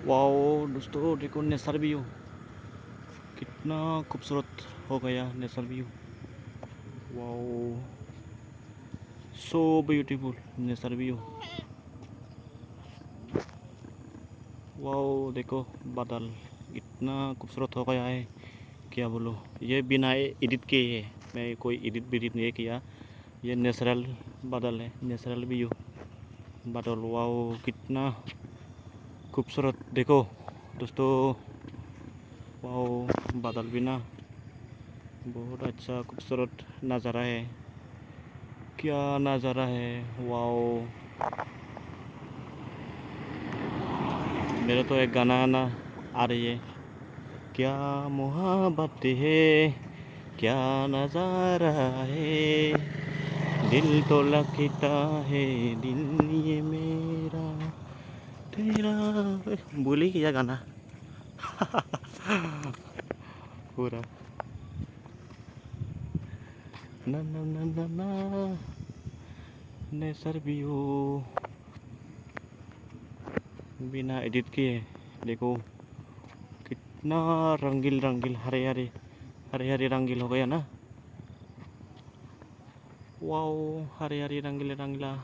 Wow दोस्तों, देखो nature view कितना खूबसूरत हो गया nature view. Wow, so beautiful nature view. Wow देखो बादल इतना खूबसूरत हो गया है, क्या बोलो। ये बिना एडिट के है, मैं कोई एडिट वेडिट नहीं किया। ये नेचुरल बादल है, नेचुरल व्यू बादल। वाओ कितना खूबसूरत देखो दोस्तों। वाओ बादल भी ना बहुत अच्छा खूबसूरत नज़ारा है, क्या नज़ारा है। वाओ, मेरा तो एक गाना ना आ रही है, क्या मोहब्बत है, क्या नज़ारा है, दिल तो लगता है दिल ये मेरा तेरा। भूल ही गया गाना पूरा। ना ना ना ना ना नेचर व्यू बिना एडिट किए देखो कितना रंगील रंगील हरे हरे हरे हरे रंगील हो गया ना। वाओ हरे हरे रंगीले रंगीला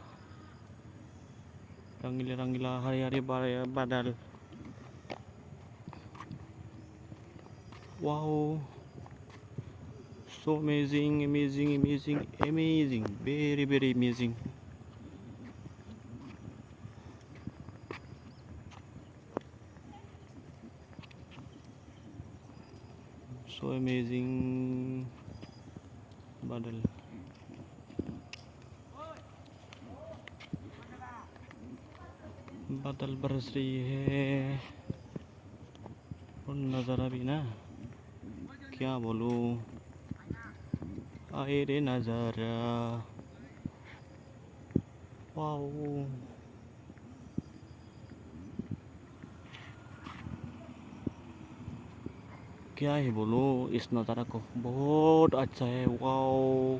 रंगीले रंगीला हरे हरे बादल। Wow so amazing amazing amazing amazing, very very amazing। so amazing बादल। बादल बरस रही है और नज़ारा भी ना, क्या बोलूं। आए रे नज़ारा। वाओ क्या ही बोलूं, इस नज़ारा को बहुत अच्छा है। वाओ